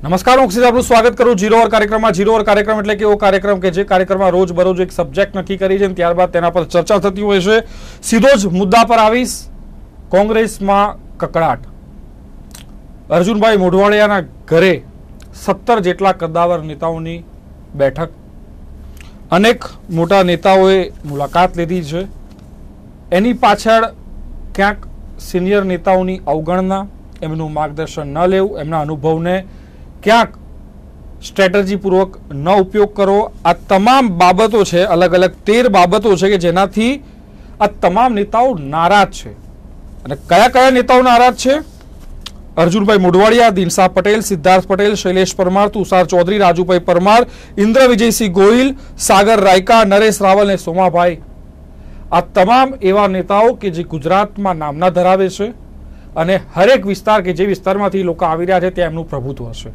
નમસ્કાર, હું સીધા આપનું સ્વાગત કરું ઝીરો અવર કાર્યક્રમમાં। ઝીરો અવર કાર્યક્રમ એટલે કે એવો કાર્યક્રમ કે જે કાર્યક્રમમાં રોજ બરોજ એક સબ્જેક્ટ નક્કી કરી છે, ત્યારબાદ તેના પર ચર્ચા થતી હોય છે। સીધો જ મુદ્દા પર આવીશ। કોંગ્રેસમાં કકડાટ। અર્જુનભાઈ મોઢવાડિયાના ઘરે 17 જેટલા કદ્દાવર નેતાઓની બેઠક। અનેક મોટા નેતાઓએ મુલાકાત લીધી છે। એની પાછળ ક્યાંક સિનિયર નેતાઓની અવગણના, એમનું માર્ગદર્શન ન લેવું, એમના અનુભવને ક્યાંક સ્ટ્રેટેજીપૂર્વક ન ઉપયોગ કરવો, આ તમામ બાબતો છે। અલગ અલગ 13 બાબતો છે કે જેનાથી આ તમામ નેતાઓ નારાજ છે। અને કયા કયા નેતાઓ નારાજ છે? અર્જુનભાઈ મોઢવાડિયા, દિનસા પટેલ, સિદ્ધાર્થ પટેલ, શૈલેષ પરમાર, તુષાર ચૌધરી, રાજુભાઈ પરમાર, ઇન્દ્ર વિજયસિંહ ગોહિલ, સાગર રાયકા, નરેશ રાવલ અને સોમાભાઈ। આ તમામ એવા નેતાઓ કે જે ગુજરાતમાં નામના ધરાવે છે અને હરેક વિસ્તાર કે જે વિસ્તારમાંથી લોકો આવી રહ્યા છે ત્યાં એમનું પ્રભુત્વ છે।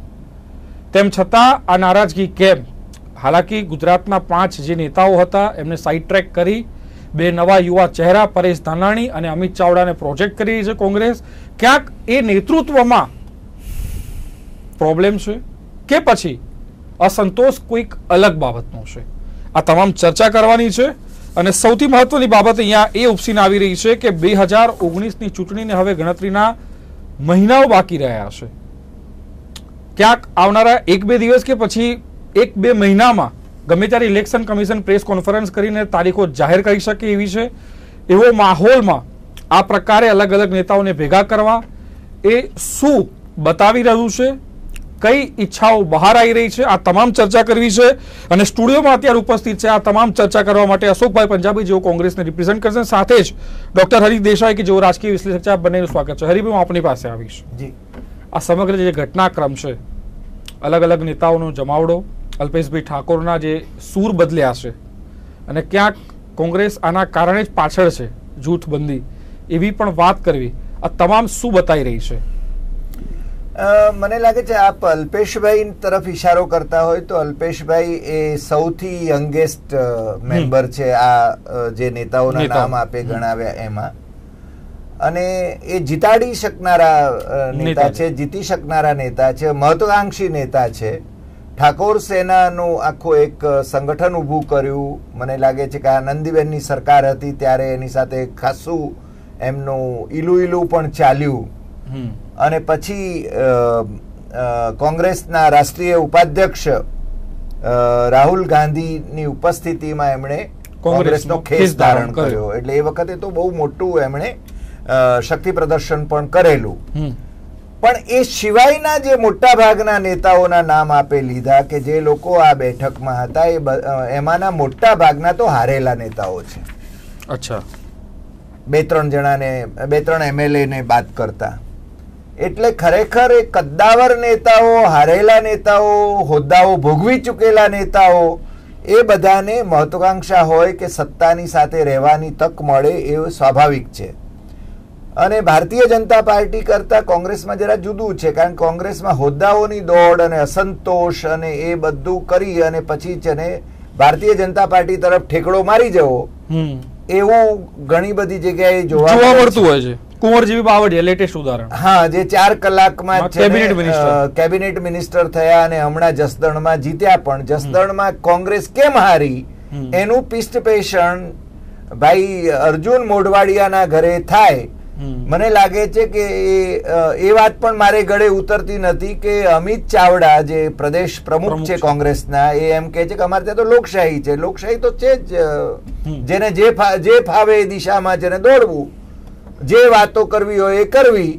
તેમ છતાં આ નારાજગી કેમ? હાલાકી ગુજરાતના 5 જે નેતાઓ હતા એમને સાઇડ ટ્રેક કરી 2 નવા યુવા ચહેરા પરેશ ધાનાણી અને અમિત ચાવડાને પ્રોજેક્ટ કરી છે કોંગ્રેસ। ક્યાંક એ નેતૃત્વમાં પ્રોબ્લેમ છે કે પછી અસંતોષ કોઈક અલગ બાબતનો છે? આ તમામ ચર્ચા કરવાની છે। અને સૌથી મહત્વની બાબત અહીંયા એ ઉપસીને આવી રહી છે કે 2019ની ચૂંટણીને હવે ગણતરીના મહિનાઓ બાકી રહ્યા છે। ક્યાંક આવનારા 1-2 દિવસ કે પછી 1-2 મહિનામાં ગમે ત્યારે ઇલેક્શન કમિશન પ્રેસ કોન્ફરન્સ કરીને તારીખો જાહેર કરી શકે એવી છે। એવો માહોલમાં આ પ્રકારે અલગ અલગ નેતાઓને ભેગા કરવા એ શું બતાવી રહ્યું છે? કઈ ઈચ્છાઓ બહાર આવી રહી છે? આ તમામ ચર્ચા કરવી છે। અને સ્ટુડિયોમાં અત્યારે ઉપસ્થિત છે આ તમામ ચર્ચા કરવા માટે અશોકભાઈ પંજાબી, જેઓ કોંગ્રેસને રિપ્રેઝેન્ટ કરશે, સાથે જ ડોક્ટર હરીશ દેસાઈ કે જેઓ રાજકીય વિશ્લેષક છે। આ બંનેનું સ્વાગત છે। હરીભાઈ, હું આપની પાસે આવીશ। જી, આ સમગ્ર જે ઘટનાક્રમ છે, અલગ અલગ નેતાઓનો જમાવડો, અલ્પેશભાઈ ઠાકોરના જે સૂર બદલ્યા છે અને ક્યાંક કોંગ્રેસ આના કારણે જ પાછળ છે, જૂથબંધી એવી પણ વાત કરવી, આ તમામ શું બતાવી રહી છે? મને લાગે છે આપ અલ્પેશભાઈ તરફ ઇશારો કરતા હોય તો અલ્પેશભાઈ એ સૌથી યંગેસ્ટ મેમ્બર છે આ જે નેતાઓના નામ આપે ગણાવ્યા એમાં, અને એ જીતાડી શકનારા નેતા છે, જીતી શકનારા નેતા છે, મહત્વાકાંક્ષી નેતા છે। ઠાકોર સેનાનું આખું એક સંગઠન ઊભું કર્યું। મને લાગે છે કે આ નંદીબેનની સરકાર હતી ત્યારે એની સાથે ખાસું એમનું ઈલું પણ ચાલ્યું। અને પછી કોંગ્રેસના રાષ્ટ્રીય ઉપાધ્યક્ષ રાહુલ ગાંધીની ઉપસ્થિતિમાં એમણે કોંગ્રેસનો ખેસ ધારણ કર્યો। એટલે એ વખતે તો બહુ મોટું એમણે શક્તિ પ્રદર્શન પણ કરેલું। પણ એ સિવાયના જે મોટા ભાગના નેતાઓના નામ આપે લીધા કે જે લોકો આ બેઠકમાં હતા, એમાંના મોટા ભાગના તો હારેલા નેતાઓ છે। અચ્છા, 2-3 જણાને, 2-3 MLA ને બાદ કરતા। એટલે ખરેખર એ કદ્દાવર નેતાઓ, હારેલા નેતાઓ, હોદ્દાઓ ભોગવી ચૂકેલા નેતાઓ, એ બધાને મહત્વાકાંક્ષા હોય કે સત્તાની સાથે રહેવાની તક મળે એ સ્વાભાવિક છે। અને ભારતીય જનતા પાર્ટી કરતા કોંગ્રેસમાં જરા જુદું છે, કારણ કે કોંગ્રેસમાં હોદ્દાઓની દોડ અને અસંતોષ અને એ બધું કરી અને પછી છે ને ભારતીય જનતા પાર્ટી તરફ ઠેકડો મારી જવો, એવું ઘણી બધી જગ્યાએ જોવા મળતું હોય છે। કુંવર જેવી બાવળિયા લેટેસ્ટ ઉદાહરણ, હા, જે 4 કલાકમાં કેબિનેટ મિનિસ્ટર થયા અને હમણાં જસદણમાં જીત્યા। પણ જસદણમાં કોંગ્રેસ કેમ હારી એનું પિષ્ટપેષણ ભાઈ અર્જુન મોઢવાડિયાના ઘરે થાય। મને લાગે છે કે એ વાત પણ મારે ગળે ઉતરતી નથી કે અમિત ચાવડા જે પ્રદેશ પ્રમુખ છે કોંગ્રેસના, એ એમ કહે છે કે અમારે ત્યાં તો લોકશાહી છે। લોકશાહી તો છે જ, જેને જે ફાવે એ દિશામાં જેને દોડવું, જે વાતો કરવી હોય એ કરવી,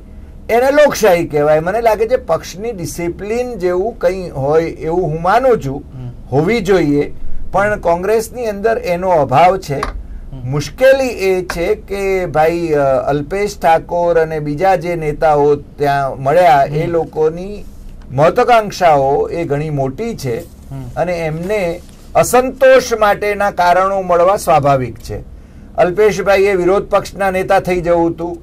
એને લોકશાહી કહેવાય। મને લાગે છે પક્ષની ડિસિપ્લિન જેવું કંઈ હોય એવું હું માનું છું, હોવી જોઈએ, પણ કોંગ્રેસની અંદર એનો અભાવ છે। મુશ્કેલી એ છે કે ભાઈ અલ્પેશ ઠાકોર અને બીજા જે નેતાઓ ત્યાં મળ્યા એ લોકોની મહત્વાકાંક્ષાઓ એ ઘણી મોટી છે અને એમને અસંતોષ માટેના કારણો મળવા સ્વાભાવિક છે। અલ્પેશભાઈએ વિરોધ પક્ષના નેતા થઈ જવું હતું,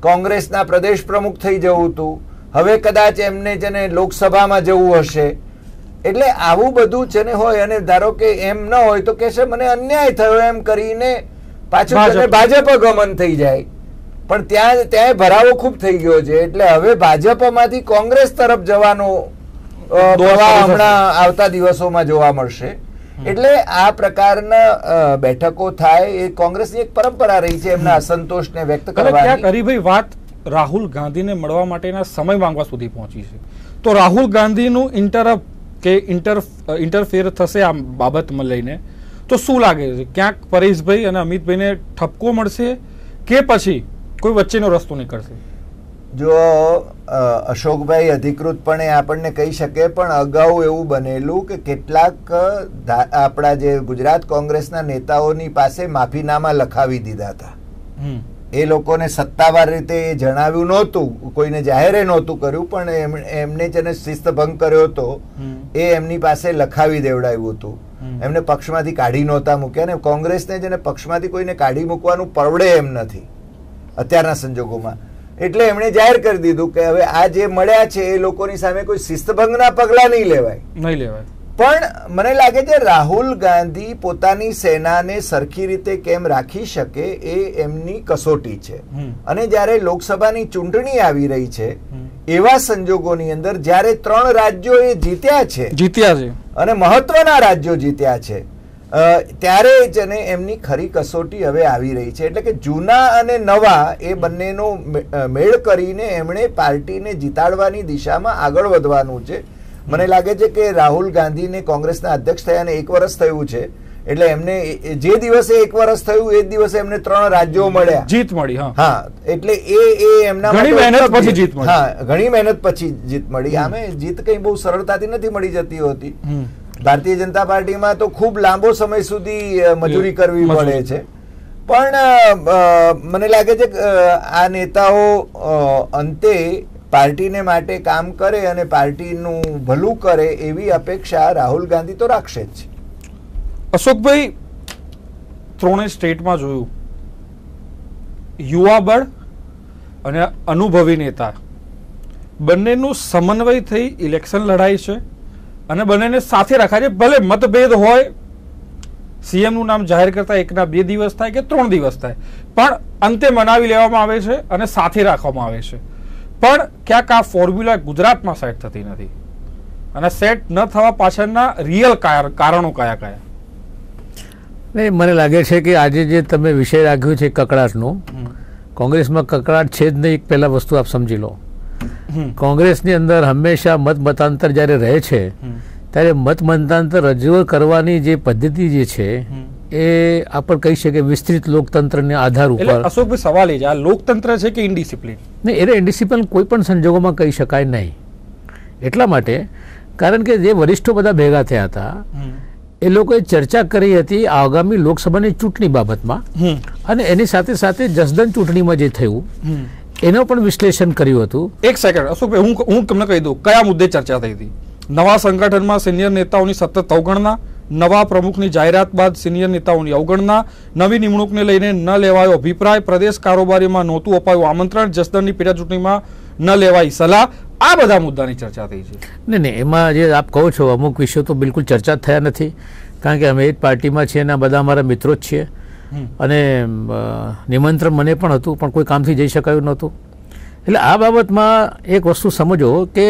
કોંગ્રેસના પ્રદેશ પ્રમુખ થઈ જવું હતું, હવે કદાચ એમને જેને લોકસભામાં જવું હશે। એટલે આવું બધું છે ને હોય, અને ધારો કે એમ ન હોય તો કહેશે મને અન્યાય થયો એમ કરીને પાછું ભાજપ ગમન થઈ જાય। પણ ત્યાં ભરાવો ખૂબ થઈ ગયો છે, એટલે હવે ભાજપમાંથી કોંગ્રેસ તરફ જવાનો હમણાં આવતા દિવસોમાં જોવા મળશે. એટલે આ પ્રકારના બેઠકો થાય એ કોંગ્રેસની એક પરંપરા રહી છે એમના અસંતોષને વ્યક્ત કરવાની. કરીભાઈ વાત રાહુલ ગાંધીને મળવા માટેના સમય માંગવા સુધી પહોંચી છે, તો રાહુલ ગાંધીનું ઇન્ટરફેર થશે આ બાબતમાં લઈને, તો શું લાગે છે ક્યાંક પરેશભાઈ અને અમિતભાઈને ઠપકો મળશે કે પછી કોઈ વચ્ચેનો રસ્તો નીકળશે? જો અશોકભાઈ અધિકૃતપણે આપણને કહી શકે, પણ અગાઉ એવું બનેલું કે કેટલાક આપણા જે ગુજરાત કોંગ્રેસના નેતાઓની પાસે માફીનામા લખાવી દીધા હતા. એ લોકોને સત્તાવાર રીતે એ જણાવ્યું નહોતું, કોઈને જાહેરે નહોતું કર્યું, પણ એમને જેને શિસ્તભંગ કર્યો હતો એ એમની પાસે લખાવી દેવડાવ્યું હતું. એમને પક્ષમાંથી કાઢી નહોતા મૂક્યા, ને કોંગ્રેસને જેને પક્ષમાંથી કોઈને કાઢી મૂકવાનું પરવડે એમ નથી અત્યારના સંજોગોમાં. એટલે એમણે જાહેર કરી દીધું કે હવે આ જે મળ્યા છે એ લોકોની સામે કોઈ શિસ્તભંગના પગલાં નહીં લેવાય. પણ મને લાગે છે રાહુલ ગાંધી પોતાની સેનાને સરખી રીતે કેમ રાખી શકે એ એમની કસોટી છે. અને જ્યારે લોકસભાની ચૂંટણી આવી રહી છે એવા સંજોગોની અંદર જ્યારે 3 રાજ્યો એ જીત્યા છે અને મહત્વના રાજ્યો જીત્યા છે, ત્યારે જ એમની ખરી કસોટી હવે આવી રહી છે. એટલે કે જૂના અને નવા એ બંનેનો મેળ કરીને એમણે પાર્ટીને જીતાડવાની દિશામાં આગળ વધવાનું છે. મને લાગે છે કે રાહુલ ગાંધીને કોંગ્રેસના અધ્યક્ષ થયાને 1 વર્ષ થયું છે, એટલે એમને જે દિવસે 1 વર્ષ થયું એ જ દિવસે એમને 3 રાજ્યો મળ્યા, જીત મળી. હા, એટલે એ એમના ઘણી મહેનત પછી જીત મળી. આમે જીત કઈ બહુ સરળતાથી નથી મળી જતી હોતી. ભારતીય જનતા પાર્ટીમાં તો ખૂબ લાંબો સમય સુધી મજૂરી કરવી પડે છે. પણ મને લાગે છે કે આ નેતાઓ અંતે પાર્ટીને માટે કામ કરે અને પાર્ટીનું ભલું કરે એવી અપેક્ષા રાહુલ ગાંધી તો રાખશે જ. અશોકભાઈ, 3 સ્ટેટમાં જોયું, યુવા બળ અને અનુભવી નેતા બંનેનું સમન્વય થઈ ઇલેક્શન લડાઈ છે અને બંનેને સાથે રખાય છે. ભલે મતભેદ હોય, સીએમ નું નામ જાહેર કરતા એકના 2 દિવસ થાય કે 3 દિવસ થાય, પણ અંતે મનાવી લેવામાં આવે છે અને સાથે રાખવામાં આવે છે. પણ ક્યાંક આ ફોર્મ્યુલા ગુજરાતમાં સેટ થતી નથી, અને સેટ ન થવા પાછળના રિયલ કારણો કયા કયા? નહીં, મને લાગે છે કે આજે જે તમે વિષય રાખ્યો છે કકડાટનો, કોંગ્રેસમાં કકડાટ છે જ નહીં. પહેલા વસ્તુ આપ સમજી લો, કોંગ્રેસની અંદર હંમેશા મતાંતર જ્યારે રહે છે ત્યારે મતાંતર રજૂ કરવાની જે પદ્ધતિ જે છે એ આપણે કહી શકીએ વિસ્તૃત લોકતંત્રને આધાર ઉપર. અશોકભાઈ, સવાલ એ છે, આ લોકતંત્ર છે કે ઇન્ડિસિપ્લિન? નહીં, એને ઇન્ડિસિપ્લિન કોઈ પણ સંજોગોમાં કહી શકાય નહીં. એટલા માટે કારણ કે જે વરિષ્ઠો બધા ભેગા થયા હતા એ લોકોએ ચર્ચા કરી હતી આગામી લોકસભાની ચૂંટણી બાબતમાં, અને એની સાથે સાથે જસદન ચૂંટણીમાં જે થયું એનો પણ વિશ્લેષણ કર્યું હતું. એક સેકન્ડ અશોકભાઈ, હું તમને કહી દઉં કયા મુદ્દે ચર્ચા થઈ હતી. નવા સંગઠનમાં સિનિયર નેતાઓની સતત અવગણના, નવા પ્રમુખની જાહેરાત બાદ સિનિયર નેતાઓની અવગણના, નવી નિમણૂકને લઈને ન લેવાયો અભિપ્રાય, પ્રદેશ કારોબારીમાં નહોતું અપાયું આમંત્રણ, જસદણની પેટા ચૂંટણીમાં ન લેવાઈ સલાહ. આ બધા મુદ્દાની ચર્ચા થઈ છે. નહીં, એમાં જે આપ કહો છો અમુક વિષયો તો બિલકુલ ચર્ચા થયા નથી, કારણ કે અમે એ જ પાર્ટીમાં છીએ અને બધા અમારા મિત્રો જ છીએ, અને નિમંત્રણ મને પણ હતું પણ કોઈ કામથી જઈ શકાયું નહોતું. એટલે આ બાબતમાં એક વસ્તુ સમજો કે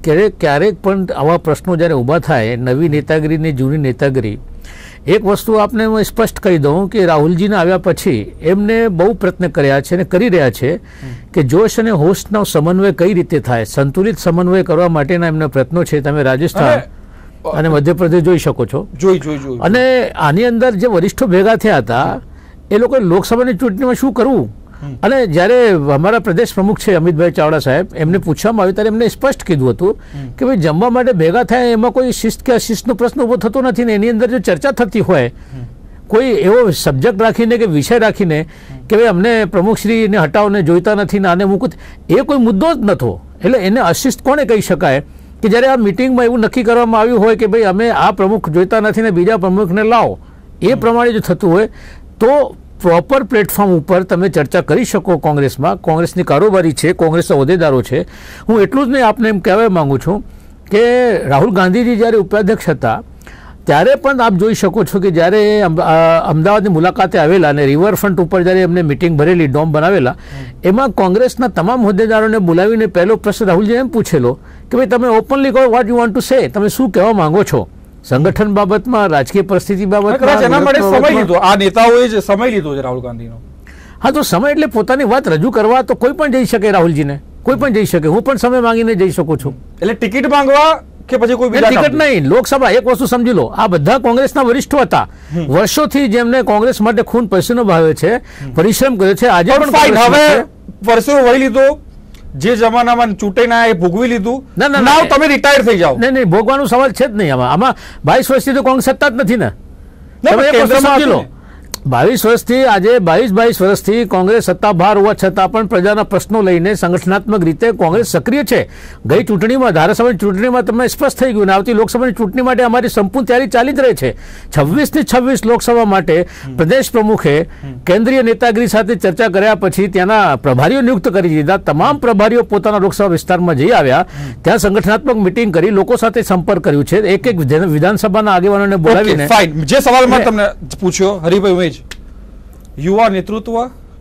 ક્યારેક પણ આવા પ્રશ્નો જ્યારે ઊભા થાય, નવી નેતાગીરી ને જૂની નેતાગીરી, એક વસ્તુ આપને હું સ્પષ્ટ કહી દઉં કે રાહુલજીના આવ્યા પછી એમને બહુ પ્રયત્ન કર્યા છે અને કરી રહ્યા છે કે જોશ અને હોશનો સમન્વય કઈ રીતે થાય, સંતુલિત સમન્વય કરવા માટેના એમના પ્રયત્નો છે. તમે રાજસ્થાન અને મધ્યપ્રદેશ જોઈ શકો છો. અને આની અંદર જે વરિષ્ઠો ભેગા થયા હતા એ લોકો લોકસભાની ચૂંટણીમાં શું કરવું, અને જ્યારે અમારા પ્રદેશ પ્રમુખ છે અમિતભાઈ ચાવડા સાહેબ, એમને પૂછવામાં આવ્યું ત્યારે એમને સ્પષ્ટ કીધું હતું કે ભાઈ જમવા માટે ભેગા થાય એમાં કોઈ શિસ્ત કે અશિસ્તનો પ્રશ્ન ઉભો થતો નથી, ને એની અંદર જો ચર્ચા થતી હોય કોઈ એવો સબ્જેક્ટ રાખીને કે વિષય રાખીને કે ભાઈ અમને પ્રમુખશ્રીને હટાવને જોઈતા નથી ને આને મૂકું, એ કોઈ મુદ્દો જ નહોતો. એટલે એને અશિસ્ત કોને કહી શકાય કે જ્યારે આ મિટિંગમાં એવું નક્કી કરવામાં આવ્યું હોય કે ભાઈ અમે આ પ્રમુખ જોઈતા નથી ને બીજા પ્રમુખને લાવો, એ પ્રમાણે જો થતું હોય તો પ્રોપર પ્લેટફોર્મ ઉપર તમે ચર્ચા કરી શકો. કોંગ્રેસમાં કોંગ્રેસની કારોબારી છે, કોંગ્રેસના હોદ્દેદારો છે. હું એટલું જ નહીં આપને એમ કહેવા માંગુ છું કે રાહુલ ગાંધીજી જ્યારે ઉપાધ્યક્ષ હતા ત્યારે પણ આપ જોઈ શકો છો કે જ્યારે અમદાવાદની મુલાકાતે આવેલા અને રિવરફ્રન્ટ ઉપર જ્યારે એમને મિટિંગ ભરેલી, ડોમ બનાવેલા, એમાં કોંગ્રેસના તમામ હોદ્દેદારોને બોલાવીને પહેલો પ્રશ્ન રાહુલજી એમ પૂછેલો કે ભાઈ તમે ઓપનલી કહો what you want to say, તમે શું કહેવા માંગો છો સંગઠન બાબતમાં, રાજકીય પરિસ્થિતિ બાબતમાં. એના માટે સમય લીધો, આ નેતાઓએ જ સમય લીધો છે રાહુલ ગાંધીનો. હા, તો સમય એટલે પોતાની વાત રજૂ કરવા તો કોઈ પણ જઈ શકે, રાહુલજીને કોઈ પણ જઈ શકે, હું પણ સમય માંગીને જઈ શકું છું. એટલે ટિકિટ માંગવા કે પછી કોઈ ટિકિટ નહીં, લોકસભા એક વસ્તુ સમજી લો, આ બધા કોંગ્રેસના વરિષ્ઠો હતા, વર્ષોથી જેમને કોંગ્રેસ માટે ખૂન પસીનો બહાવ્યો છે, પરિશ્રમ કર્યો છે, આજે પણ હવે પરસેવો વહી લીધો, જે જમાનામાં ચૂંટાઈને એ ભોગવી લીધું, ના તમે રિટાયર થઈ જાઓ. નહીં, ભોગવાનો સવાલ છે જ નહીં. આમાં 22 વર્ષથી તો કોંગ્રેસ સત્તા જ નથી ને, સમજી લો. 22 વર્ષથી આજે 22 વર્ષથી કોંગ્રેસ સત્તા બહાર હોવા છતાં પણ પ્રજાના પ્રશ્નો લઈને સંગઠનાત્મક રીતે કોંગ્રેસ સક્રિય છે. ગઈ ચૂંટણીમાં, ધારાસભાની ચૂંટણીમાં તમને સ્પષ્ટ થઈ ગયું, આવતી લોકસભાની ચૂંટણી માટે અમારી સંપૂર્ણ તૈયારી ચાલી જ રહી છે. 26 લોકસભા માટે પ્રદેશ પ્રમુખે કેન્દ્રીય નેતાગીરી સાથે ચર્ચા કર્યા પછી ત્યાંના પ્રભારીઓ નિયુક્ત કરી દીધા. તમામ પ્રભારીઓ પોતાના લોકસભા વિસ્તારમાં જઈ આવ્યા, ત્યાં સંગઠનાત્મક મિટિંગ કરી, લોકો સાથે સંપર્ક કર્યું છે, એક વિધાનસભાના આગેવાનોને બોલાવીને. જે સવાલમાં તમને પૂછ્યો હરિભાઈ, યુવા નેતૃત્વ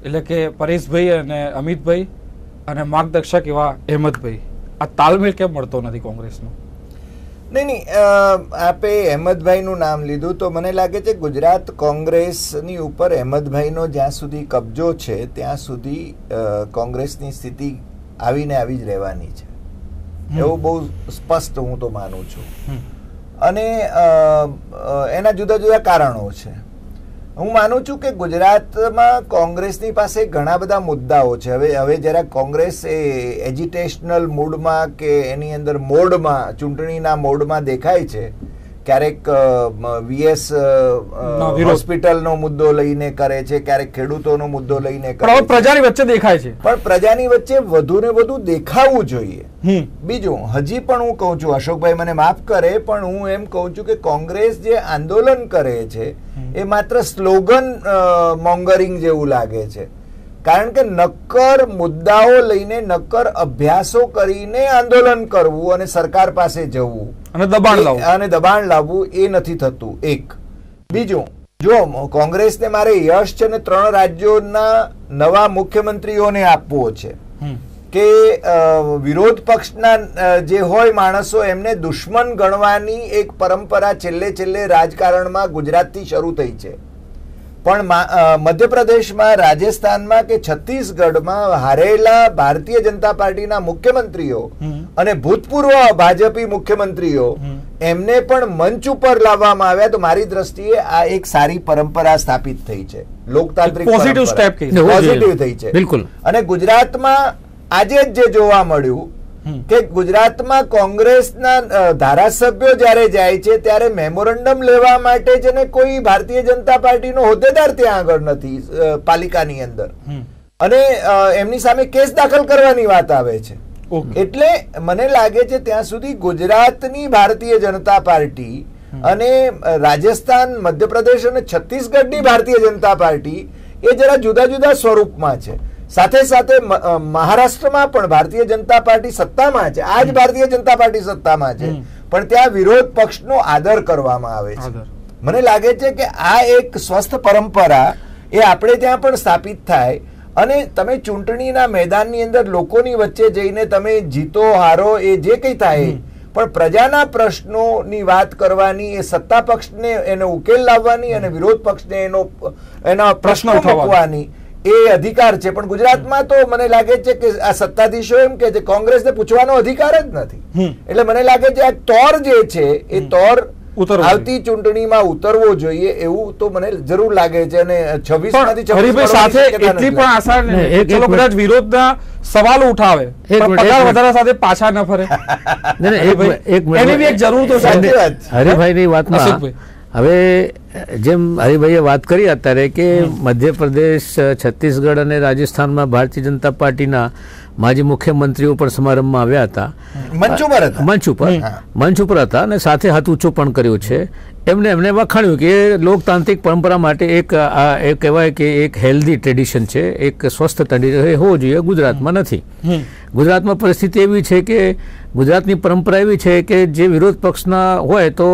એટલે કે પરેશભાઈ અને અમિતભાઈ અને માર્ગદર્શક એવા અહેમદભાઈ, આ તાલમેલ કેમ મળતો નથી કોંગ્રેસનો? નહીં, આપે અહેમદભાઈનું નામ લીધું તો મને લાગે છે ગુજરાત કોંગ્રેસની ઉપર અહેમદભાઈનો જ્યાં સુધી કબજો છે ત્યાં સુધી કોંગ્રેસની સ્થિતિ આવીને આવી જ રહેવાની છે, એવું બહુ સ્પષ્ટ હું તો માનું છું. અને એના જુદા જુદા કારણો છે. હું માનું છું કે ગુજરાતમાં કોંગ્રેસની પાસે ઘણા બધા મુદ્દાઓ છે. હવે જરા કોંગ્રેસ એ એજિટેશનલ મૂડમાં કે એની અંદર મોડમાં, ચૂંટણીના મોડમાં દેખાય છે. ક્યારેક વીએસ હોસ્પિટલનો મુદ્દો લઈને કરે છે, ક્યારેક ખેડૂતોનો મુદ્દો લઈને કરે છે, પ્રજાની વચ્ચે દેખાય છે. પણ પ્રજાની વચ્ચે વધુ ને વધુ દેખાવું જોઈએ. બીજું હજી પણ હું કહું છું, અશોકભાઈ મને માફ કરે, પણ હું એમ કહું છું કે કોંગ્રેસ જે આંદોલન કરે છે એ માત્ર સ્લોગન મોંગરિંગ જેવું લાગે છે. કારણ કે નક્કર મુદ્દાઓ લઈને નક્કર અભ્યાસો કરીને આંદોલન કરવું અને સરકાર પાસે જવું અને દબાણ લાવવું એ નથી થતું. એક. બીજું, જો કોંગ્રેસને મારે યશ છે ને 3 રાજ્યોના નવા મુખ્યમંત્રીઓને આપવો છે કે વિરોધ પક્ષના જે હોય માણસો એમને દુશ્મન ગણવાની એક પરંપરા છેલ્લે રાજકારણમાં ગુજરાતથી શરૂ થઈ છે. પણ મધ્યપ્રદેશમાં, રાજસ્થાનમાં કે છત્તીસગઢમાં હારેલા ભારતીય જનતા પાર્ટીના મુખ્યમંત્રીઓ અને ભૂતપૂર્વ ભાજપી મુખ્યમંત્રીઓ એમને પણ મંચ ઉપર લાવવામાં આવ્યા. તો મારી દ્રષ્ટિએ આ એક સારી પરંપરા સ્થાપિત થઈ છે, લોકતાંત્રિક પોઝિટિવ થઈ છે બિલકુલ. અને ગુજરાતમાં આજે જે જોવા મળ્યું કે ગુજરાતમાં કોંગ્રેસના ધારાસભ્યો જ્યારે જાય છે ત્યારે મેમોરેન્ડમ લેવા માટે છે ને કોઈ ભારતીય જનતા પાર્ટીનો હોદ્દેદાર ત્યાં આગળ નથી પાલિકાની અંદર, અને એમની સામે કેસ દાખલ કરવાની વાત આવે છે. એટલે મને લાગે છે ત્યાં સુધી ગુજરાતની ભારતીય જનતા પાર્ટી અને રાજસ્થાન, મધ્યપ્રદેશ અને છત્તીસગઢની ભારતીય જનતા પાર્ટી એ જરા જુદા જુદા સ્વરૂપમાં છે. સાથે સાથે મહારાષ્ટ્રમાં પણ ભારતીય જનતા પાર્ટી સત્તામાં છે, આજ ભારતીય જનતા પાર્ટી સત્તામાં છે, પણ ત્યાં વિરોધ પક્ષનો આદર કરવામાં આવે છે. મને લાગે છે કે આ એક સ્વસ્થ પરંપરા એ આપણે ત્યાં પણ સ્થાપિત થાય. અને તમે ચૂંટણીના મેદાનની અંદર લોકોની વચ્ચે જઈને તમે જીતો હારો એ જે કંઈ થાય, પણ પ્રજાના પ્રશ્નોની વાત કરવાની, એ સત્તા પક્ષને એનો ઉકેલ લાવવાની અને વિરોધ પક્ષને એના પ્રશ્નો મૂકવાની એ અધિકાર છે. પણ ગુજરાતમાં તો મને લાગે છે કે આ સત્તાધીશો એમ કે છે કોંગ્રેસને પૂછવાનો અધિકાર જ નથી. એટલે મને લાગે છે આ તોર જે છે એ તોર આવતી ચૂંટણીમાં ઉતરવો જોઈએ એવું તો મને જરૂર લાગે છે. અને 26 સાથે એટલી પણ આશા ચલો કદાચ વિરોધના સવાલો ઉઠાવે, પગાર વધારા સાથે પાછા ન ફરે, એની બી એક જરૂર તો છે. હરિભાઈની વાતમાં હવે જેમ હરિભાઈએ વાત કરી અત્યારે કે મધ્યપ્રદેશ, છત્તીસગઢ અને રાજસ્થાનમાં ભારતીય જનતા પાર્ટીના માજી મુખ્યમંત્રીઓ પણ સમારંભમાં આવ્યા હતા, મંચ ઉપર હતા અને સાથે હાથ ઊંચો પણ કર્યો છે. એમને વખાણ્યું કે લોકતાંત્રિક પરંપરા માટે એક કહેવાય કે એક હેલ્ધી ટ્રેડિશન છે, એક સ્વસ્થ ટ્રેડિશન હોવો જોઈએ. ગુજરાતમાં નથી. ગુજરાતમાં પરિસ્થિતિ એવી છે કે ગુજરાતની પરંપરા એવી છે કે જે વિરોધ પક્ષના હોય તો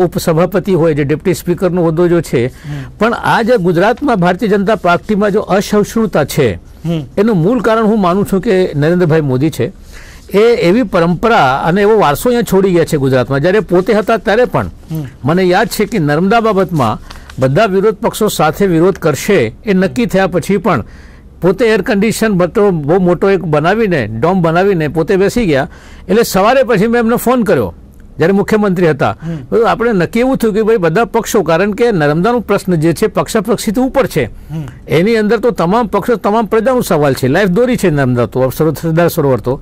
ઉપસભાપતિ હોય, જે ડેપ્યુટી સ્પીકરનો હોદ્દો જો છે, પણ આ જે ગુજરાતમાં ભારતીય જનતા પાર્ટીમાં જો અસહિષ્ણુતા છે એનું મૂળ કારણ હું માનું છું કે નરેન્દ્રભાઈ મોદી છે. એ એવી પરંપરા અને એવો વારસો અહીંયા છોડી ગયા છે ગુજરાતમાં. જ્યારે પોતે હતા ત્યારે પણ મને યાદ છે કે નર્મદા બાબતમાં બધા વિરોધ પક્ષો સાથે વિરોધ કરશે એ નક્કી થયા પછી પણ પોતે એર કન્ડિશન બહુ મોટો એક બનાવીને ડોમ બનાવીને પોતે બેસી ગયા. એટલે સવારે પછી મેં એમને ફોન કર્યો જ્યારે મુખ્યમંત્રી હતા. આપણે નક્કી એવું થયું કે ભાઈ બધા પક્ષો, કારણ કે નર્મદાનો પ્રશ્ન જે છે પક્ષાપક્ષીથી ઉપર છે, એની અંદર તો તમામ પક્ષો તમામ પ્રજાનો સવાલ છે, લાઈફ દોરી છે નર્મદા તો, સરદાર સરોવર તો.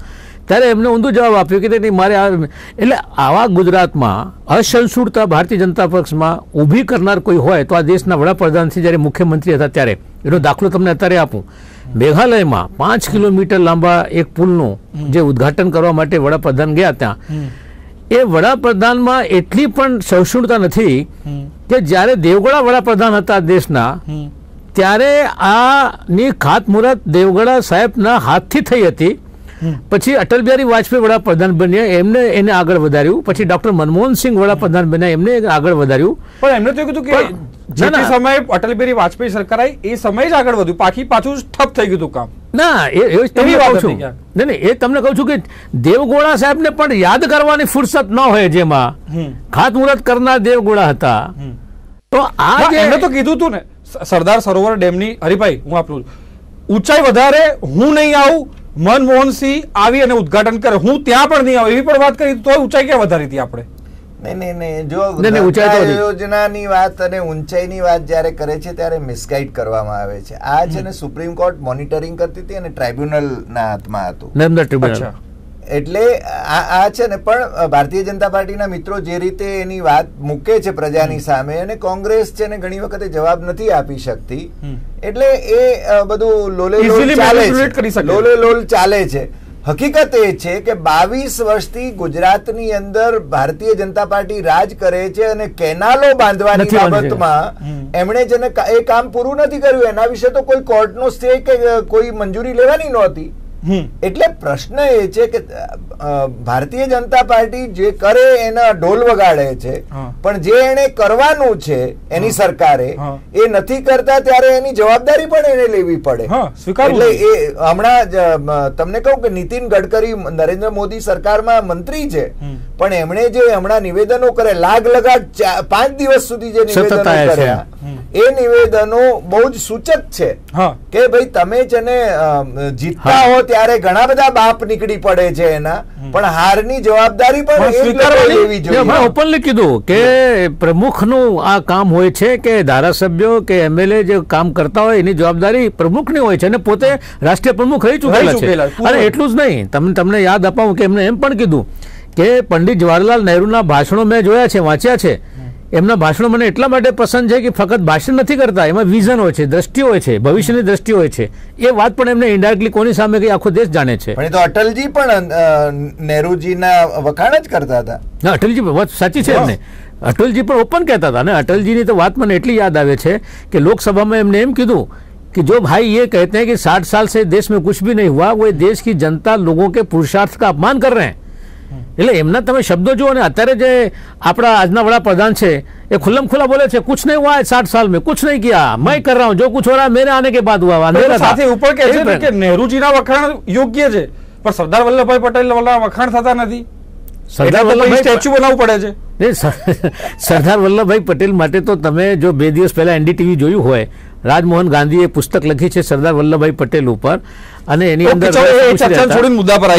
ત્યારે એમને ઊંધું જવાબ આપ્યો કે નહીં મારે એટલે આવા ગુજરાતમાં અસહિષ્ણુતા ભારતીય જનતા પક્ષમાં ઊભી કરનાર કોઈ હોય તો આ દેશના વડાપ્રધાનથી જ્યારે મુખ્યમંત્રી હતા ત્યારે એનો દાખલો તમને અત્યારે આપું. મેઘાલયમાં 5 કિલોમીટર લાંબા એક પુલનું જે ઉદ્ઘાટન કરવા માટે વડાપ્રધાન ગયા ત્યાં, એ વડાપ્રધાનમાં એટલી પણ સહિષ્ણુતા નથી કે જ્યારે દેવગૌડા વડાપ્રધાન હતા દેશના ત્યારે આની ખાતમુહૂર્ત દેવગૌડા સાહેબના હાથથી થઈ હતી. પછી અટલ બિહારી વાજપેયી વડાપ્રધાન બન્યા, એમને એને આગળ વધાર્યું. પછી ડોક્ટર મનમોહનસિંહ વડાપ્રધાન બન્યા, એમને આગળ વધાર્યું. પણ એમને તો કીધું કે જે સમયે અટલ બિહારી વાજપેયી સરકાર આવી એ સમયે જ આગળ વધ્યું, પાછું ઠપ થઈ ગયું કામ. ના એ તમને કહું છું, નહીં એ તમને કહું છું કે દેવગૌડા સાહેબને પણ યાદ કરવાની ફુરસત ન હોય, જેમાં ખાતમુહૂર્ત કરનાર દેવગૌડા હતા. તો આ એમને તો કીધું હતું ને સરદાર સરોવર ડેમની, હરિભાઈ હું આપણું ઊંચાઈ વધારે હું નહીં આવું, મનમોહનસિંહ આવી અને ઉદ્ઘાટન કરે, હું ત્યાં પણ નહીં આવું, એવી પણ વાત કરી તો ઊંચાઈ ક્યાં વધારી હતી આપણે? નહીં જો યોજનાની વાત અને ઊંચાઈની વાત જયારે કરે છે ત્યારે મિસગાઈડ કરવામાં આવે છે. આ છે ને સુપ્રીમ કોર્ટ મોનિટરિંગ કરતી હતી અને ટ્રાઇબ્યુનલ ના હાથમાં હતું. એટલે આ છે ને પણ ભારતીય જનતા પાર્ટીના મિત્રો જે રીતે એની વાત મૂકે છે પ્રજાની સામે, અને કોંગ્રેસ છે ને ઘણી વખતે જવાબ નથી આપી શકતી, એટલે એ બધું લોલ ચાલે છે. હકીકત એ છે કે 22 વર્ષથી ગુજરાતની અંદર ભારતીય જનતા પાર્ટી રાજ કરે છે અને કેનાલો બાંધવાની બાબતમાં એમણે જેને એ કામ પૂરું નથી કર્યું, એના વિશે તો કોઈ કોર્ટનો સ્ટે કે કોઈ મંજૂરી લેવાની નહોતી. એટલે પ્રશ્ન એ છે કે ભારતીય જનતા પાર્ટી જે કરે એના ઢોલ વગાડે છે, પણ જે એને કરવાનું છે એની સરકારે એ નથી કરતા, ત્યારે એની જવાબદારી પણ એને લેવી પડે. એટલે એ હમણાં તમને કહું કે નીતિન ગડકરી નરેન્દ્ર મોદી સરકારમાં મંત્રી છે, પણ એમણે જે હમણાં નિવેદનો કરે લાગ લગાડ 5 દિવસ સુધી જે નિવેદનો કર્યા, એ નિવેદનો બહુ જ સૂચક છે કે ભાઈ તમે જેને જીતતા હો ત્યારે ઘણા બધા બાપ નીકળી પડે છે એના, પણ હારની જવાબદારી પણ લેવી જોઈએ. ઓપનલી કીધું કે પ્રમુખનું આ કામ હોય છે કે ધારાસભ્યો કે એમએલએ જે કામ કરતા હોય એની જવાબદારી પ્રમુખની હોય છે, અને પોતે રાષ્ટ્રીય પ્રમુખ રહી ચૂકેલા છે. અને એટલું જ નહીં, તમને યાદ અપાવું કે એમને એમ પણ કીધું કે પંડિત જવાહરલાલ નહેરુના ભાષણો મેં જોયા છે, વાંચ્યા છે. એમના ભાષણો મને એટલા માટે પસંદ છે કે ફક્ત ભાષણ નથી કરતા, એમાં વિઝન હોય છે, દ્રષ્ટિ હોય છે, ભવિષ્યની દ્રષ્ટિ હોય છે. એ વાત પણ એમને ઇન્ડાયરેક્ટલી કોની સામે કઈ આખો દેશ જાણે છે. પણ તો અટલજી પણ નહેરુજીના વખાણ જ કરતા હતા. ના, અટલજી વાત સાચી છે એમને. અટલજી પણ ઓપન કહેતા હતા. અને અટલજીની તો વાત મને એટલી યાદ આવે છે કે લોકસભામાં એમને એમ કીધું कि जो भाई ये कहते हैं कि 60 साल से देश में कुछ भी नहीं हुआ, वो देश की जनता लोगों के पुरुषार्थ का अपमान कर रहे हैं. એટલે એમના તમે શબ્દો જુઓ ને. અત્યારે જે આપણા આજના વડાપ્રધાન છે એ ખુલ્લમ ખુલ્લા બોલે છે कुछ नहीं हुआ है 60 साल में, कुछ नहीं किया, मैं कर रहा हूँ, जो कुछ हो रहा है मेरे आने के बाद हुआ. સાથે ઉપર કહે છે કે નહેરુજીના વખાણ યોગ્ય છે, પણ સરદાર વલ્લભભાઈ પટેલ વખાણ થતા નથી. સરદાર વલ્લભભાઈ સ્ટેચ્યુ બનાવવું પડે છે. સરદાર વલ્લભભાઈ પટેલ માટે તો તમે જો 2 દિવસ પહેલા એનડીટીવી જોયું હોય, રાજમોહન ગાંધીએ પુસ્તક લખી છે સરદાર વલ્લભભાઈ પટેલ ઉપર, અને એની અંદર મુદ્દા પર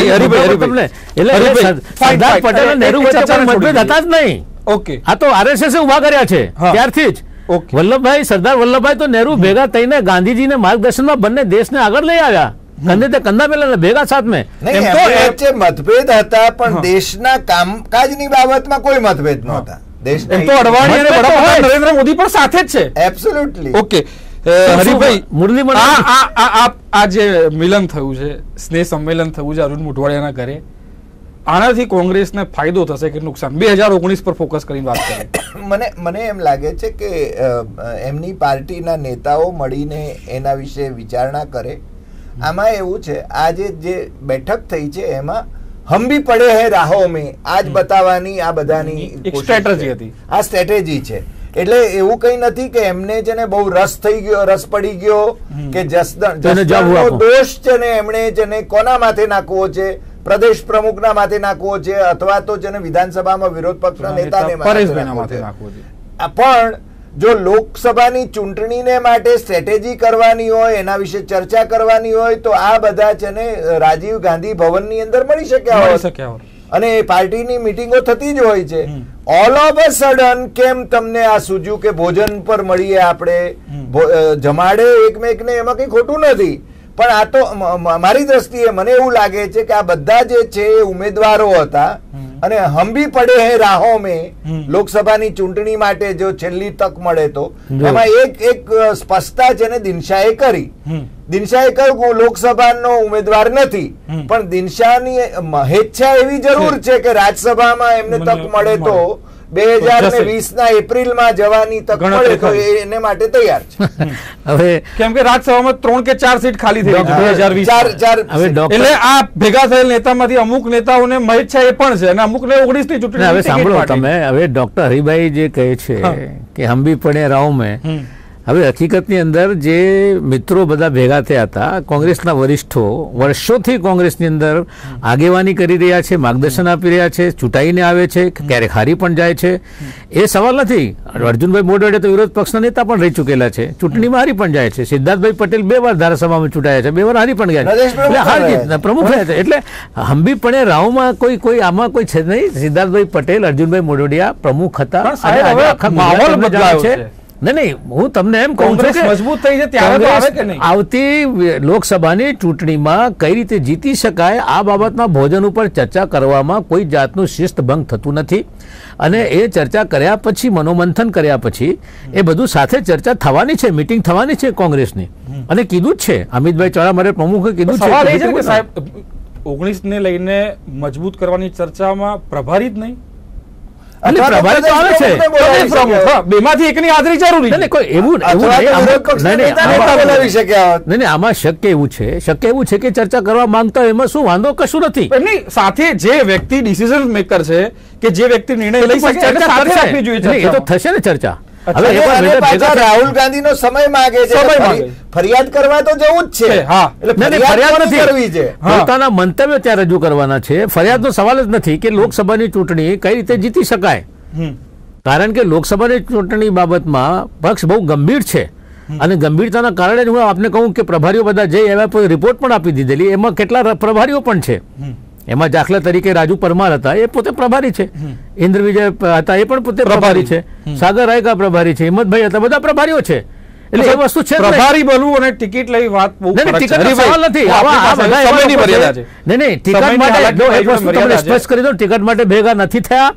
સરદાર પટેલ નહેરુ વચ્ચે મતભેદ હતા જ નહીં. ઓકે, આ તો આરએસએસ ઉભા કર્યા છે ત્યારથી જ. વલ્લભભાઈ, સરદાર વલ્લભભાઈ તો નહેરુ ભેગા થઈને ગાંધીજીને માર્ગદર્શનમાં બંને દેશને આગળ લઈ આવ્યા, કંધે તે કંધા પેલા ભેગા સાથ મેં. મતભેદ હતા, પણ દેશના કામકાજની બાબતમાં કોઈ મતભેદ નહોતા. નરેન્દ્ર મોદી પણ સાથે જ છે. એબ્સોલ્યુટલી. ઓકે હરિભાઈ, આ જે મિલન થયું છે, સ્નેહ સંમેલન થયું છે અરુણ મોઢવાડિયાના ઘરે, આનાથી કોંગ્રેસને ફાયદો થશે કે નુકસાન? 2019 પર ફોકસ કરીને વાત કરીએ. મને એમ લાગે છે કે એમની પાર્ટીના નેતાઓ મળીને એના વિશે વિચારણા કરે. આમાં એવું છે, આજે જે બેઠક થઈ છે એમાં હમ ભી પડે હે રાહો મેં આજ બતાવવાની આ બધાની સ્ટ્રેટેજી હતી. આ સ્ટ્રેટેજી છે. એટલે એવું કઈ નથી કે એમને છે ને બહુ રસ થઈ ગયો, રસ પડી ગયો કે જસદણનો દોષ છે ને એમણે છે ને કોના માથે નાખવો છે, પ્રદેશ પ્રમુખના માથે નાખવો છે અથવા તો જેને વિધાનસભામાં વિરોધ પક્ષના નેતાને માથે નાખવો છે. પણ જો લોકસભાની ચૂંટણીને માટે સ્ટ્રેટેજી કરવાની હોય, એના વિશે ચર્ચા કરવાની હોય, તો આ બધા છે ને રાજીવ ગાંધી ભવનની અંદર મળી શક્યા હોય અને પાર્ટીની મીટિંગો થતી જ હોય છે. ઓલ ઓફ અ સડન કેમ તમને આ સૂજ્યું કે ભોજન પર મળીએ, આપણે જમાડે એકમેકને, એમાં કઈ ખોટું નથી. પણ આ તો મારી દ્રષ્ટિએ મને એવું લાગે છે કે આ બધા જે છે એ ઉમેદવારો હતા અને હંબી પડે હે રાહો મેં લોકસભાની ચૂંટણી માટે જો છેલ્લી તક મળે તો એમાં એક સ્પષ્ટતા છે ને દિનશાએ કરી. દિનશાએ કહ્યું લોકસભાનો ઉમેદવાર નથી, પણ દિનશાની હેચ્છા એવી જરૂર છે કે રાજ્યસભામાં એમને તક મળે તો 2020 એપ્રિલમાં જવાની તક મળે તો એને માટે તૈયાર છે. હવે કેમ કે રાજ્યસભામાં 3 કે 4 સીટ ખાલી થઈ 2020. એટલે આ ભેગા થયેલ નેતામાંથી અમુક નેતાઓને મહેચ્છા એ પણ છે અને અમુકને 19 ની ચૂંટણી. હવે સાંભળો તમે, હવે ડોક્ટર હરિભાઈ જે કહે છે કે હંબી પડે રાવ મેં, હવે હકીકતની અંદર જે મિત્રો બધા ભેગા થયા હતા, કોંગ્રેસના વરિષ્ઠો વર્ષોથી કોંગ્રેસની અંદર આગેવાની કરી રહ્યા છે, માર્ગદર્શન આપી રહ્યા છે, ચૂંટાઈને આવે છે, ક્યારેક હારી પણ જાય છે, એ સવાલ નથી. અર્જુનભાઈ મોઢવાડિયા તો વિરોધ પક્ષના નેતા પણ રહી ચૂકેલા છે, ચૂંટણીમાં હારી પણ જાય છે. સિદ્ધાર્થભાઈ પટેલ 2 વાર ધારાસભામાં ચૂંટાયા છે, 2 વાર હારી પણ ગયા છે, એટલે હાર પ્રમુખ રહ્યા છે. એટલે હંબી પડે રાવમાં કોઈ આમાં કોઈ છે નહીં. સિદ્ધાર્થભાઈ પટેલ, અર્જુનભાઈ મોઢવાડિયા પ્રમુખ હતા. માહોલ બદલાયો છે. નહીં, હું તમને એમ કહું છું કે મજબૂત થઈ છે ત્યારે આવે કે નહીં, આવતી લોકસભાની ચૂંટણીમાં કઈ રીતે જીતી શકાય આ બાબતમાં ભોજન ઉપર ચર્ચા કરવામાં કોઈ જાતનું શિસ્ત ભંગ થતું નથી. અને એ ચર્ચા કર્યા પછી, મનોમંથન કર્યા પછી એ બધું સાથે ચર્ચા થવાની છે, મીટિંગ થવાની છે કોંગ્રેસની. અને કીધું જ છે અમિતભાઈ ચાવડા પ્રમુખે કીધું છે સાહેબ 19 ને લઈને મજબૂત કરવાની ચર્ચામાં પ્રભારી જ નહીં. પ્રભારી તો આવે છે, બેમાંથી એકની હાજરી જરૂરી છે. કોઈ એવું આમાં શક્ય એવું છે કે ચર્ચા કરવા માંગતા હોય, એમાં શું વાંધો કશું નથી. એમની સાથે જે વ્યક્તિ ડિસિઝન મેકર છે કે જે વ્યક્તિ નિર્ણય લઈ શકે ચર્ચા કરવી જોઈએ. એ તો થશે ને ચર્ચા. રાહુલ ગાંધી નો સમય માંગે છે, ફરિયાદ કરવા તો જવું જ છે. ફરિયાદ નથી, પોતાના મંતવ્યો ત્યાં રજૂ કરવાના છે. ફરિયાદનો સવાલ જ નથી કે લોકસભાની ચૂંટણી કઈ રીતે જીતી શકાય. કારણ કે લોકસભાની ચૂંટણી બાબતમાં પક્ષ બહુ ગંભીર છે અને ગંભીરતાના કારણે હું આપને કહું કે પ્રભારીઓ બધા જઈ આવ્યા, રિપોર્ટ પણ આપી દીધેલી. એમાં કેટલા પ્રભારીઓ પણ છે. એમાં દાખલા તરીકે રાજુ પરમાર હતા, એ પોતે પ્રભારી છે. ઇન્દ્ર વિજય હતા, એ પણ પોતે પ્રભારી છે. સાગર રાયકા પ્રભારી છે. હિંમતભાઈ હતા, બધા પ્રભારીઓ છે. એટલે એ વસ્તુ છે, પ્રભારી બનવું અને ટિકિટ લઈ વાત બહુ સવાલ નથી. ટિકિટ માટે સ્પષ્ટ કરી દો, ટિકિટ માટે ભેગા નથી થયા.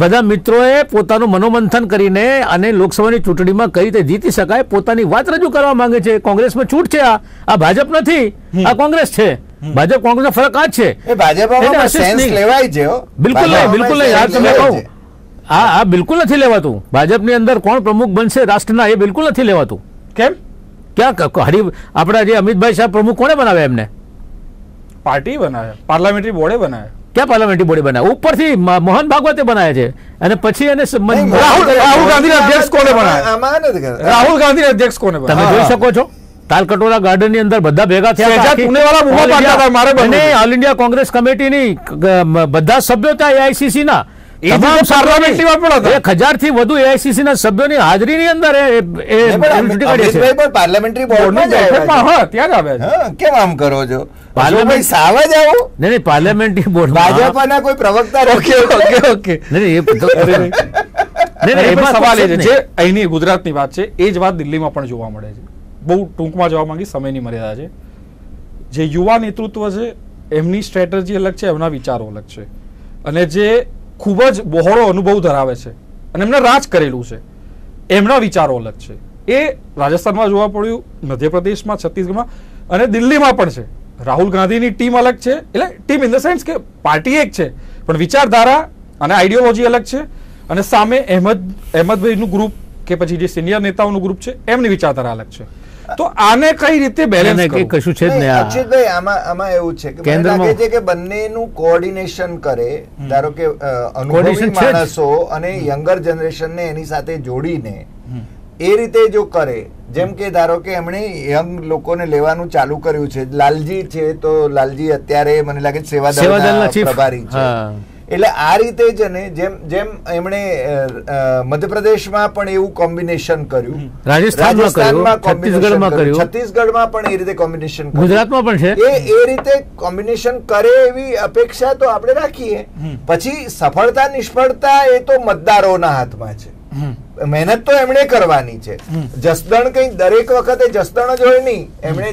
બધા મિત્રોએ પોતાનું મનોમંથન કરીને અને લોકસભાની ચૂંટણીમાં કઈ રીતે જીતી શકાય પોતાની વાત રજૂ કરવા માંગે છે. કોંગ્રેસમાં છૂટ છે, આ ભાજપ નથી, આ કોંગ્રેસ છે. ભાજપ કોંગ્રેસનો ફરક આ જ છે. બિલકુલ નહીં, બિલકુલ નહીં. આ તમે કહું આ બિલકુલ નથી લેવાતું. ભાજપની અંદર કોણ પ્રમુખ બનશે રાષ્ટ્રના, એ બિલકુલ નથી લેવાતું. કેમ? ક્યાં આપણા જે અમિતભાઈ શાહ પ્રમુખ કોને બનાવ્યા? એમને પાર્ટી બનાવ્યા, પાર્લામેન્ટરી બોર્ડે બનાવ્યા. ક્યાં પાર્લામેન્ટરી બોર્ડે બનાવ્યા? ઉપરથી મોહન ભાગવતે બનાવ્યા છે. અને પછી એને રાહુલ ગાંધી અધ્યક્ષ કોને બનાવ્યા? રાહુલ ગાંધી અધ્યક્ષ કોને તમે જોઈ શકો છો. તાલકટોરા ગાર્ડન ની અંદર બધા ભેગા થયા. ઓલ ઇન્ડિયા કોંગ્રેસ કમિટીની બધા સભ્યો હતા એઆઈસીસી ના. 1000 થી વધુ એઆઈસીસી ના સભ્યોની હાજરીની અંદર પાર્લામેન્ટરી બોર્ડમાં કેમ આમ કરો છો? પાર્લામેન્ટરી બોર્ડ ભાજપના કોઈ પ્રવક્તા સવાલ એ છે અહીંની ગુજરાતની વાત છે, એ જ વાત દિલ્હીમાં પણ જોવા મળે છે. બહુ ટૂંકમાં જવા માંગી, સમયની મર્યાદા છે. જે યુવા નેતૃત્વ છે એમની સ્ટ્રેટેજી અલગ છે, એમના વિચારો અલગ છે. અને જે ખૂબ જ બહોળો અનુભવ ધરાવે છે અને એમને રાજ કરેલું છે, એમના વિચારો અલગ છે. એ રાજસ્થાનમાં જોવા પડ્યું, મધ્યપ્રદેશમાં, છત્તીસગઢમાં અને દિલ્હીમાં પણ છે. રાહુલ ગાંધીની ટીમ અલગ છે, એટલે ટીમ ઇન ધ સેન્સ કે પાર્ટી એક છે પણ વિચારધારા અને આઈડિયોલોજી અલગ છે. અને સામે અહેમદભાઈનું ગ્રુપ કે પછી જે સિનિયર નેતાઓનું ગ્રુપ છે એમની વિચારધારા અલગ છે. તો આને કઈ રીતે બેલેન્સ કરવું? કશું છે જ નહીં. અક્ષિતભાઈ, આમાં એવું છે કે મને લાગે છે કે બંનેનું કોઓર્ડિનેશન કરે. ધારો કે અનુભવી માણસો અને યંગર જનરેશનને એની સાથે જોડીને એ રીતે જો કરે, જેમ કે ધારો કે એમણે યંગ લોકોને લેવાનું ચાલુ કર્યું છે, લાલજી છે તો લાલજી અત્યારે મને લાગે સેવાદળના પ્રભારી છે, એટલે આ રીતે જ ને જેમ એમણે મધ્યપ્રદેશમાં પણ એવું કોમ્બિનેશન કર્યું, રાજસ્થાનમાં છત્તીસગઢમાં પણ એ રીતે કોમ્બિનેશન, ગુજરાતમાં પણ છે, એ રીતે કોમ્બિનેશન કરે એવી અપેક્ષા તો આપણે રાખીએ. પછી સફળતા નિષ્ફળતા એ તો મતદારોના હાથમાં છે, મહેનત તો એમણે કરવાની છે. જસદણ કઈ દરેક વખતે જસદણ જ હોય નહીં, એમણે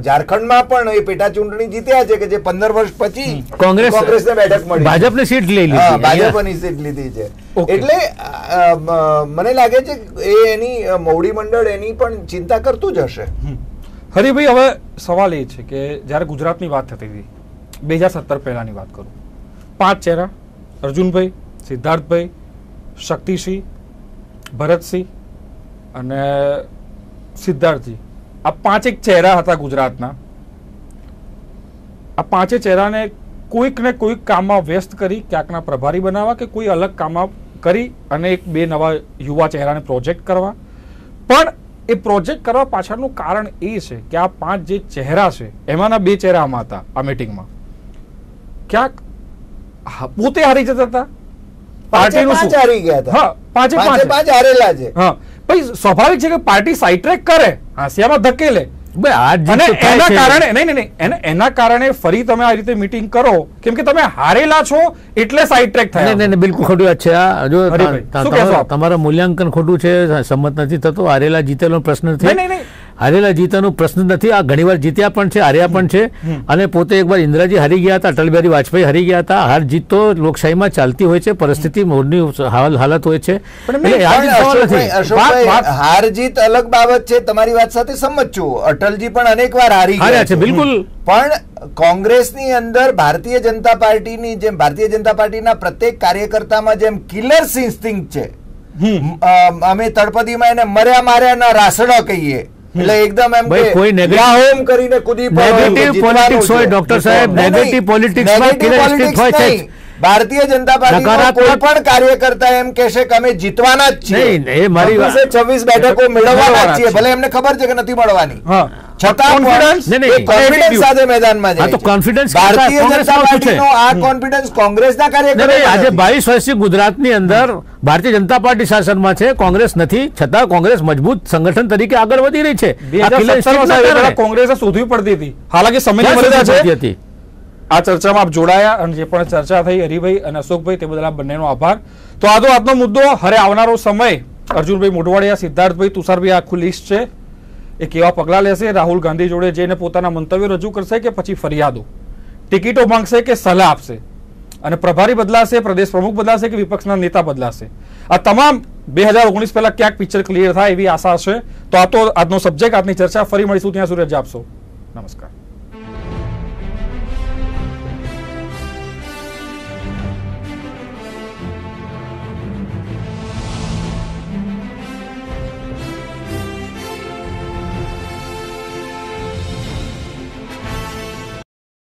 ઝારખંડમાં પણ એ પેટા ચૂંટણી જીત્યા છે કે જે 15 વર્ષ પછી કોંગ્રેસને બેઠક મળી, ભાજપની સીટ લઈ લીધી, ભાજપની સીટ લીધી છે. એટલે મને લાગે છે એ એની મોવડી મંડળ એની પણ ચિંતા કરતું જ હશે. હરિભાઈ, હવે સવાલ એ છે કે જયારે ગુજરાતની વાત થતી હતી 2017 પહેલાની વાત કરું, 5 ચહેરા, અર્જુનભાઈ, સિદ્ધાર્થભાઈ, શક્તિસિંહ, ભરતસિંહ અને સિદ્ધાર્થજી, આ 5 ચહેરા હતા ગુજરાતના. આ 5 ચહેરાને કોઈક ને કોઈક કામમાં વ્યસ્ત કરી ક્યાંકના પ્રભારી બનાવવા કે કોઈ અલગ કામમાં કરી અને 1-2 નવા યુવા ચહેરાને પ્રોજેક્ટ કરવા. પણ એ પ્રોજેક્ટ કરવા પાછળનું કારણ એ છે કે આ 5 જે ચહેરા છે એમાંના 2 ચહેરા આમાં હતા. આ મીટિંગમાં ક્યાંક પોતે હારી જતા હતા, પાર્ટીનું શું હારી ગયા હતા, હા, 5 હારેલા છે. હા ભાઈ, સ્વાભાવિક છે કે પાર્ટી સાઈટ્રેક કરે, હાંસિયામાં ધકેલે, એના કારણે ફરી તમે આ રીતે મીટિંગ કરો કેમ કે તમે હારેલા છો એટલે સાઈડ ટ્રેક થાય. બિલકુલ ખોટું વાત છે. જો તમારું મૂલ્યાંકન ખોટું છે, સંમત નથી થતો. હારેલા જીતેલો પ્રશ્ન નથી, હારેલા જીતવાનો પ્રશ્ન નથી. આ ઘણીવાર જીત્યા પણ છે, હાર્યા પણ છે. અને પોતે એકવાર ઇન્દિરાજી હારી ગયા હતા, અટલ બિહારી વાજપેયી હારી ગયા હતા. હાર જીત તો લોકશાહીમાં ચાલતી હોય છે, પરિસ્થિતિ મોડની હાલત હોય છે. હાર જીત અલગ બાબત છે, તમારી વાત સાથે સંમત છું. અટલજી પણ અનેક વાર હારી ગયા છે, બિલકુલ. પણ કોંગ્રેસની અંદર ભારતીય જનતા પાર્ટીની જેમ, ભારતીય જનતા પાર્ટીના પ્રત્યેક કાર્યકર્તામાં જેમ કિલર્સ ઇન્સ્ટિંક્ટ છે, અમે તળપદીમાં એને મર્યા માર્યાના રાસડા કહીએ, એટલે એકદમ એમ કે કોઈ નેગેટિવ કરીને કૂદી નેગેટિવ પોલિટિક્સ હોય ડોક્ટર સાહેબ, નેગેટિવ પોલિટિક્સમાં કિલર હોય છે. ભારતીય જનતા પાર્ટીના કોઈ પણ કાર્યકર્તા એમ કહેશે કે અમે જીતવાના જ છીએ, એ મારી 26 બેઠકો મેળવવાના જ છીએ, ભલે એમને ખબર છે કે નથી મળવાની, છતાં કોન્ફિડન્સ સાથે મેદાનમાં જાય. કોન્ફિડન્સ ભારતીય જનતા પાર્ટીનો આ કોન્ફિડન્સ કોંગ્રેસના કાર્યકરો, આજે 22 વર્ષથી ગુજરાતની અંદર ભારતીય જનતા પાર્ટી શાસનમાં છે, કોંગ્રેસ નથી, છતાં કોંગ્રેસ મજબૂત સંગઠન તરીકે આગળ વધી રહી છે. કોંગ્રેસે શોધવી પડતી હતી, હાલાકી સમયની મર્યાદા હતી. આ ચર્ચામાં આપ જોડાયા અને જે પણ ચર્ચા થઈ હરિભાઈ અને અશોકભાઈ, તે બદલ આપ બંનેનો આભાર. તો આજનો મુદ્દો, હવે આવનારો સમય, અર્જુનભાઈ મોઢવાડિયા, સિદ્ધાર્થભાઈ, તુષારભાઈ, આખું લિસ્ટ છે, એ કેવા પગલાં લેશે, રાહુલ ગાંધી જોડે જઈને પોતાના મંતવ્યો રજૂ કરશે કે પછી ફરિયાદો, ટિકિટો માંગશે કે સલાહ આપશે, અને પ્રભારી બદલાશે, પ્રદેશ પ્રમુખ બદલાશે કે વિપક્ષના નેતા બદલાશે. આ તમામ 2019 પહેલા ક્યાંક પિક્ચર ક્લિયર થાય એવી આશા છે. તો આ તો આજનો સબ્જેક્ટ, આજની ચર્ચા. ફરી મળીશું, ત્યાં સુધી રજા આપશો. નમસ્કાર.